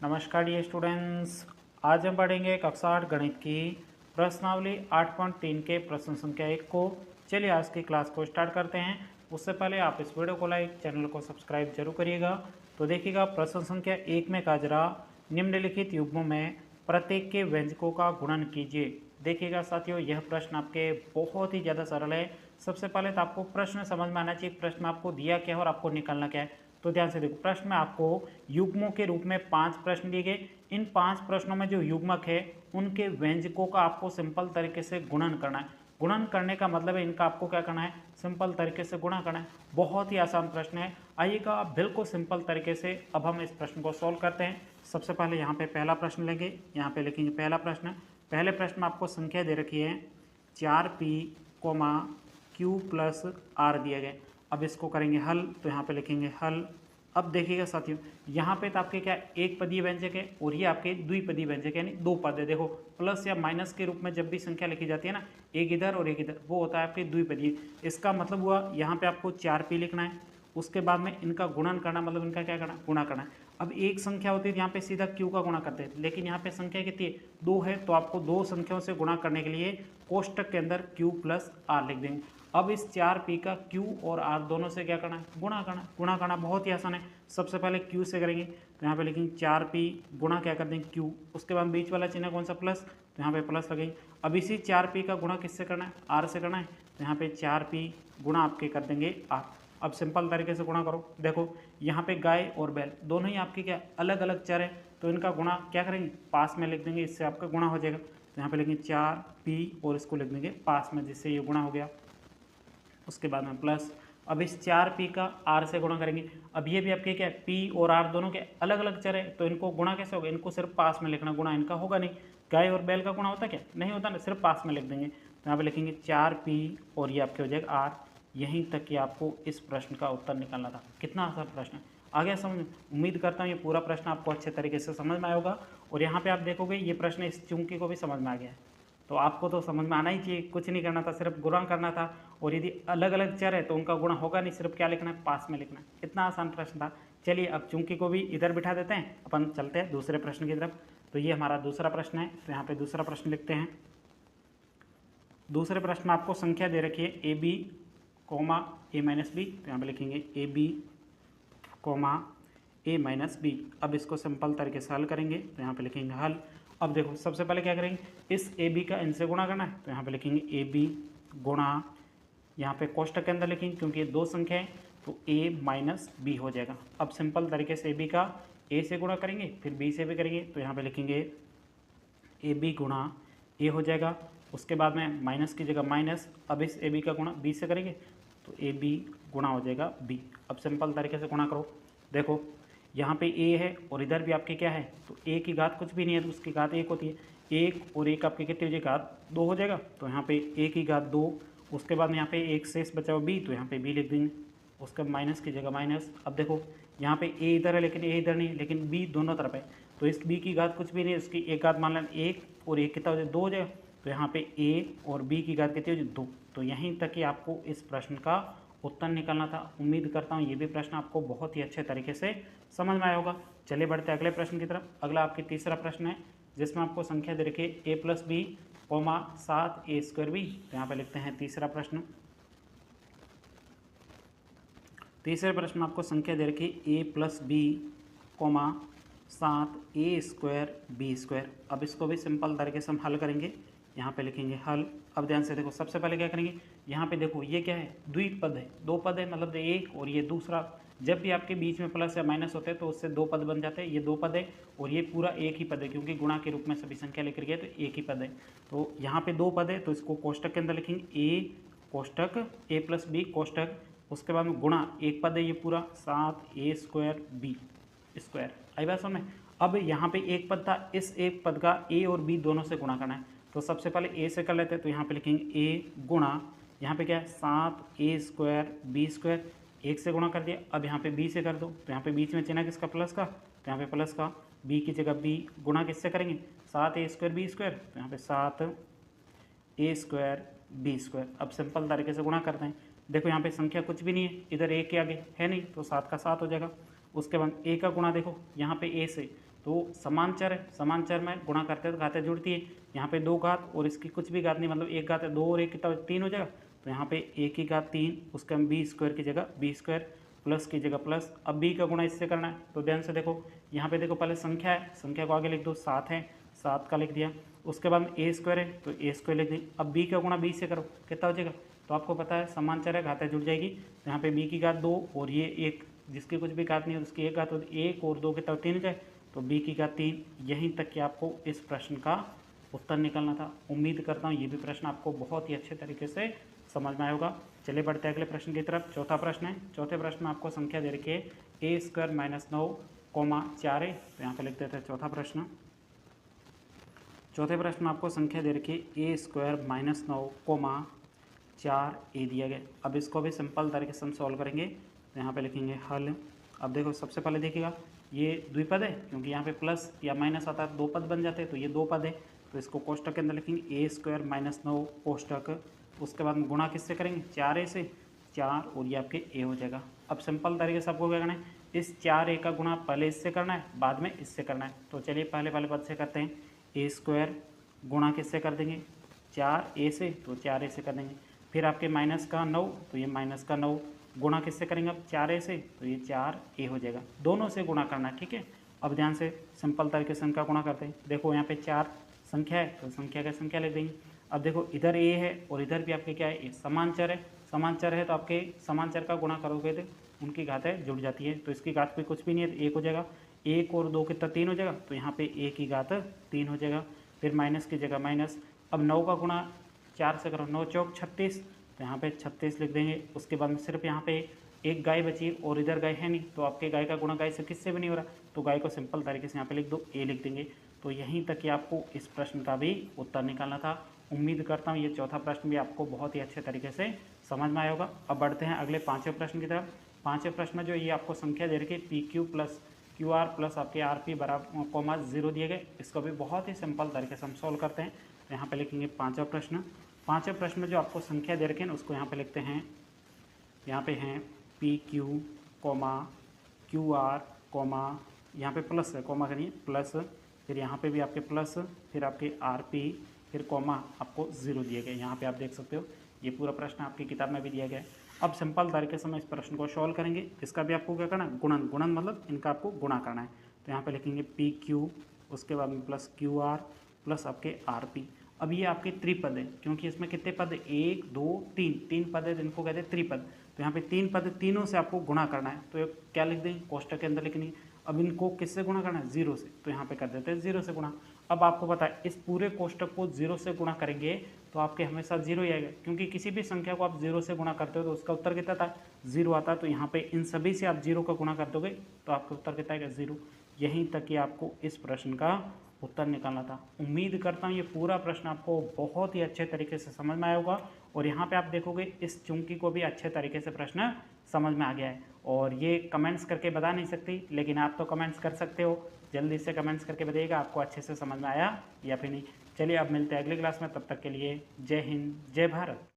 नमस्कार dear students. आज हम पढ़ेंगे कक्षा 8 गणित की प्रश्नावली 8.3 के प्रश्न संख्या 1 को। चलिए आज की क्लास को स्टार्ट करते हैं। उससे पहले आप इस वीडियो को लाइक, चैनल को सब्सक्राइब जरूर करिएगा। तो देखिएगा प्रश्न संख्या 1 में कहा जरा निम्नलिखित युग्मों में प्रत्येक के व्यंजकों का गुणन कीजिए। देखिएगा साथियों, यह प्रश्न आपके बहुत ही ज़्यादा सरल है। सबसे पहले तो आपको प्रश्न समझ में आना चाहिए, प्रश्न में आपको दिया क्या है और आपको निकालना क्या है। तो ध्यान से देखो, प्रश्न में आपको युग्मों के रूप में 5 प्रश्न दिए गए। इन 5 प्रश्नों में जो युग्मक है उनके व्यंजकों का आपको सिंपल तरीके से गुणन करना है। गुणन करने का मतलब है इनका आपको क्या करना है, सिंपल तरीके से गुणा करना है। बहुत ही आसान प्रश्न है। आइएगा आप बिल्कुल सिंपल तरीके से अब हम इस प्रश्न को सॉल्व करते हैं। सबसे पहले यहाँ पे पहला प्रश्न लेंगे, यहाँ पे लिखेंगे पहला प्रश्न। पहले प्रश्न में आपको संख्या दे रखी है 4p, q प्लस r दिया गया। अब इसको करेंगे हल, तो यहाँ पे लिखेंगे हल। अब देखिएगा साथियों, यहाँ पे तो आपके क्या एक पदीय व्यंजक है और ये आपके द्विपदीय व्यंजक है, यानी दो पद है। देखो प्लस या माइनस के रूप में जब भी संख्या लिखी जाती है ना, एक इधर और एक इधर, वो होता है आपके द्विपदीय। इसका मतलब हुआ यहाँ पे आपको 4p लिखना है, उसके बाद में इनका गुणन करना, मतलब इनका क्या करना, गुणा करना है। अब एक संख्या होती है यहाँ पे सीधा q का गुणा करते हैं, लेकिन यहाँ पे संख्या कितनी है, 2 है, तो आपको दो संख्याओं से गुणा करने के लिए कोष्टक के अंदर q प्लस r लिख देंगे। अब इस 4p का q और r दोनों से क्या करना है, गुणा करना। गुणा करना बहुत ही आसान है। सबसे पहले q से करेंगे, तो यहाँ पे लिखेंगे 4p गुणा क्या कर देंगे q, उसके बाद बीच वाला चिन्ह कौन सा, प्लस, तो यहाँ पे प्लस लगेंगे। अब इसी 4p का गुणा किससे करना है, r से करना है, तो यहाँ पे 4p गुणा आपके कर देंगे r। अब सिंपल तरीके से गुणा करो। देखो यहाँ पे गाय और बैल दोनों ही आपके क्या अलग अलग चर है, तो इनका गुणा क्या करेंगे, पास में लिख देंगे, इससे आपका गुणा हो जाएगा। तो यहाँ पे लिखेंगे 4p और इसको लिख देंगे पास में, जिससे ये गुणा हो गया। उसके बाद में प्लस, अब इस 4p का r से गुणा करेंगे। अब ये भी आपके क्या p और r दोनों के अलग अलग चर है, तो इनको गुणा कैसे होगा, इनको सिर्फ पास में लिखना, गुणा इनका होगा नहीं। गाय और बैल का गुणा होता क्या, नहीं होता ना, सिर्फ पास में लिख देंगे। तो यहाँ पे लिखेंगे 4p और ये आपके हो जाएगा r। यहीं तक कि आपको इस प्रश्न का उत्तर निकालना था। कितना आसान प्रश्न है, आ गया समझ। उम्मीद करता हूँ ये पूरा प्रश्न आपको अच्छे तरीके से समझ में आया होगा। और यहाँ पे आप देखोगे ये प्रश्न इस चुंकी को भी समझ में आ गया है, तो आपको तो समझ में आना ही चाहिए। कुछ नहीं करना था, सिर्फ गुणा करना था। और यदि अलग अलग चर है तो उनका गुणा होगा नहीं, सिर्फ क्या लिखना है, पास में लिखना है। इतना आसान प्रश्न था। चलिए अब चुंकी को भी इधर बिठा देते हैं, अपन चलते हैं दूसरे प्रश्न की तरफ। तो ये हमारा दूसरा प्रश्न है, तो यहाँ पे दूसरा प्रश्न लिखते हैं। दूसरे प्रश्न में आपको संख्या दे रखी है A B comma A minus B, तो यहाँ पे लिखेंगे A B comma A minus B. अब इसको सिंपल तरीके से हल करेंगे, तो यहाँ पे लिखेंगे हल। अब देखो सबसे पहले क्या करेंगे, इस ए बी का इनसे गुणा करना है, तो यहाँ पे लिखेंगे ए बी गुणा, यहाँ पे कोष्टक के अंदर लिखेंगे क्योंकि ये दो संख्या है, तो ए माइनस बी हो जाएगा। अब सिंपल तरीके से ए बी का ए से गुणा करेंगे, फिर बी से भी करेंगे, तो यहाँ पे लिखेंगे ए बी गुणा ए हो जाएगा। उसके बाद में माइनस की जगह माइनस, अब इस ए बी का गुणा बी से करेंगे, तो ए बी गुणा हो जाएगा बी। अब सिंपल तरीके से गुणा करो। देखो यहाँ पे ए है और इधर भी आपके क्या है, तो ए की घात कुछ भी नहीं है, तो उसकी घात 1 होती है। 1 और 1 आपके कितनी हो जाएगी, घात 2 हो जाएगा, तो यहाँ पे ए की घात 2। उसके बाद में यहाँ पे एक शेष बचा हुआ बी, तो यहाँ पे बी लिख देंगे, उसके माइनस की जगह माइनस। अब देखो यहाँ पे ए इधर है लेकिन ए इधर नहीं है, लेकिन बी दोनों तरफ है, तो इस बी की घात कुछ भी नहीं है, उसकी एक घात मान लें 1 और 1 कितना हो जाए, 2 हो जाएगा। तो यहाँ पे ए और बी की घात कितनी हो जाए, 2। तो यहीं तक कि आपको इस प्रश्न का उत्तर निकालना था। उम्मीद करता हूँ ये भी प्रश्न आपको बहुत ही अच्छे तरीके से समझ में आया होगा। चलिए बढ़ते हैं अगले प्रश्न की तरफ। अगला आपके तीसरा प्रश्न है, जिसमें आपको संख्या दे रखी है A plus B comma 7a square B. तो यहाँ पे लिखते हैं तीसरा प्रश्न। तीसरे प्रश्न में आपको संख्या दे रखी है A plus B comma 7a square B square. अब इसको भी सिंपल तरीके से हम हल करेंगे। यहाँ पे लिखेंगे हल। अब ध्यान से देखो, सबसे पहले क्या करेंगे, यहाँ पे देखो ये क्या है, द्विपद है, दो पद है, मतलब एक और ये दूसरा। जब भी आपके बीच में प्लस या माइनस होते हैं तो उससे दो पद बन जाते हैं। ये दो पद है और ये पूरा एक ही पद है, क्योंकि गुणा के रूप में सभी संख्या लेकर गए तो एक ही पद है। तो यहाँ पे दो पद है, तो इसको कोष्टक के अंदर लिखेंगे ए कोष्टक ए प्लस बी कोष्टक, उसके बाद में गुणा एक पद है ये पूरा 7a स्क्वायर बी स्क्वायर। आई बात समझ में। अब यहाँ पे एक पद था, इस एक पद का ए और बी दोनों से गुणा करना है। तो सबसे पहले ए से कर लेते हैं, तो यहाँ पे लिखेंगे ए गुणा, यहाँ पे क्या है 7a स्क्वायर बी स्क्वायर, एक से गुणा कर दिया। अब यहाँ पे बी से कर दो, तो यहाँ पे बीच में चिन्ह किसका, प्लस का, तो यहाँ पे प्लस का, बी की जगह बी गुणा किससे करेंगे, 7a स्क्वायर बी स्क्वायर, तो यहाँ पे 7a स्क्वायर बी स्क्वायर। अब सिंपल तरीके से गुणा करते हैं। देखो यहाँ पे संख्या कुछ भी नहीं है, इधर ए के आगे है नहीं, तो 7 का 7 हो जाएगा। उसके बाद ए का गुणा देखो यहाँ पे ए से, तो समान चर है, समान चर में गुणा करते हैं तो घातें जुड़ती है। यहाँ पे 2 घात और इसकी कुछ भी घात नहीं, मतलब 1 घात है, 2 और 1 कितना 3 हो जाएगा। तो यहाँ पे 1 की घात 3, उसका हम बी स्क्वायर की जगह बी स्क्वायर, प्लस की जगह प्लस। अब बी का गुणा इससे करना है तो ध्यान से देखो, यहाँ पे देखो पहले संख्या है, संख्या को आगे लिख दो, 7 है, 7 का लिख दिया। उसके बाद ए स्क्वायर है तो ए स्क्वायर लिख दी। अब बी का गुणा बी से करो, कितना हो जाएगा। तो आपको पता है समान चर है, घातें जुड़ जाएगी। तो यहाँ पे बी की घात 2 और ये 1, जिसकी कुछ भी घात नहीं है उसकी 1 घात, तो 1 और 2 कितना 3 हो जाए, तो बी की घात 3। यहीं तक कि आपको इस प्रश्न का उत्तर निकलना था। उम्मीद करता हूँ ये भी प्रश्न आपको बहुत ही अच्छे तरीके से समझ में आया होगा। चलिए बढ़ते हैं अगले प्रश्न की तरफ। चौथा प्रश्न है। चौथे प्रश्न में आपको संख्या दे रखी है ए स्क्वायर माइनस 9 4 है। तो यहाँ पे लिख देते हैं चौथा प्रश्न। चौथे प्रश्न में आपको संख्या दे रखी है ए स्क्वायर माइनस 9 4 ए दिया गया। अब इसको भी सिंपल तरीके से हम सॉल्व करेंगे। तो यहाँ पे लिखेंगे हल। अब देखो सबसे पहले देखिएगा ये द्विपद है, क्योंकि यहाँ पे प्लस या माइनस आता है, 2 पद बन जाते हैं, तो ये 2 पद है। तो इसको कोष्टक के अंदर लिखेंगे ए स्क्वायर माइनस 9 कोष्टक। उसके बाद गुणा किससे करेंगे, 4a से, 4 और ये आपके ए हो जाएगा। अब सिंपल तरीके से आपको क्या करना है, इस 4a का गुणा पहले इससे करना है, बाद में इससे करना है। तो चलिए पहले वाले पद से करते हैं। ए स्क्वायर गुणा किससे कर देंगे, 4a से, तो 4a से कर देंगे। फिर आपके माइनस का 9, तो ये माइनस का 9 गुणा किससे करेंगे अब, 4a से, तो ये 4a हो जाएगा। दोनों से गुणा करना है, ठीक है। अब ध्यान से सिंपल तरीके से इनका गुणा करते हैं। देखो यहाँ पे 4 संख्या है तो संख्या का संख्या लिख देंगे। अब देखो इधर a है और इधर भी आपके क्या है, समान चर है। समान चर है तो आपके समान चर का गुणा करोगे तो उनकी घातें जुड़ जाती है। तो इसकी घात पे कुछ भी नहीं है तो 1 हो जाएगा। 1 और 2 कितना 3 हो जाएगा, तो यहाँ पे a की घात 3 हो जाएगा। फिर माइनस की जगह माइनस। अब 9 का गुणा 4 से करो, 9 चौक 36, तो यहाँ पे 36 लिख देंगे। उसके बाद में सिर्फ यहाँ पे एक गाय बची और इधर गाय है नहीं, तो आपके गाय का गुणा गाय से किससे भी नहीं हो रहा, तो गाय को सिंपल तरीके से यहाँ पे लिख दो, ए लिख देंगे। तो यहीं तक कि आपको इस प्रश्न का भी उत्तर निकालना था। उम्मीद करता हूँ ये चौथा प्रश्न भी आपको बहुत ही अच्छे तरीके से समझ में आया होगा। अब बढ़ते हैं अगले पाँचवें प्रश्न की तरफ। पाँचवें प्रश्न में जो ये आपको संख्या दे रखी है P Q plus Q R plus आपके आर पी बराबर कोमा 0 दिए गए। इसको भी बहुत ही सिंपल तरीके से हम सॉल्व करते हैं। तो यहाँ पे लिखेंगे पाँचवा प्रश्न। पाँचवें प्रश्न में जो आपको संख्या दे रखे हैं उसको यहाँ पे लिखते हैं, यहाँ पे हैं P Q comma Q R comma, यहाँ पे प्लस है, कोमा करिए प्लस, फिर यहाँ पे भी आपके प्लस, फिर आपके आर पी, फिर कोमा आपको 0 दिए गए। यहाँ पे आप देख सकते हो ये पूरा प्रश्न आपकी किताब में भी दिया गया है। अब सिंपल तरीके से हम इस प्रश्न को सॉल्व करेंगे। इसका भी आपको क्या करना है, गुणन। गुणन मतलब इनका आपको गुणा करना है। तो यहाँ पे लिखेंगे पी क्यू, उसके बाद में प्लस क्यू आर प्लस आपके आर पी। अब ये आपके त्रिपद है, क्योंकि इसमें कितने पद है, 1 2 3, 3 पद है जिनको कहते हैं त्रिपद। तो यहाँ पे 3 पद, तीनों से आपको गुणा करना है। तो क्या लिख देंगे, कोष्टक के अंदर लिखनी। अब इनको किससे गुणा करना है, 0 से, तो यहाँ पे कर देते हैं 0 से गुणा। अब आपको पता है इस पूरे कोष्टक को 0 से गुणा करेंगे तो आपके हमेशा 0 ही आएगा, क्योंकि किसी भी संख्या को आप 0 से गुणा करते हो तो उसका उत्तर कितना था, 0 आता है। तो यहाँ पे इन सभी से आप 0 का गुणा कर दोगे तो आपका उत्तर कितना आएगा, 0। यहीं तक कि आपको इस प्रश्न का उत्तर निकालना था। उम्मीद करता हूँ ये पूरा प्रश्न आपको बहुत ही अच्छे तरीके से समझ में आया होगा। और यहाँ पे आप देखोगे इस चुंकी को भी अच्छे तरीके से प्रश्न समझ में आ गया है। और ये कमेंट्स करके बता नहीं सकती, लेकिन आप तो कमेंट्स कर सकते हो। जल्दी से कमेंट्स करके बताइएगा आपको अच्छे से समझ में आया या फिर नहीं। चलिए अब मिलते हैं अगली क्लास में, तब तक के लिए जय हिंद जय भारत।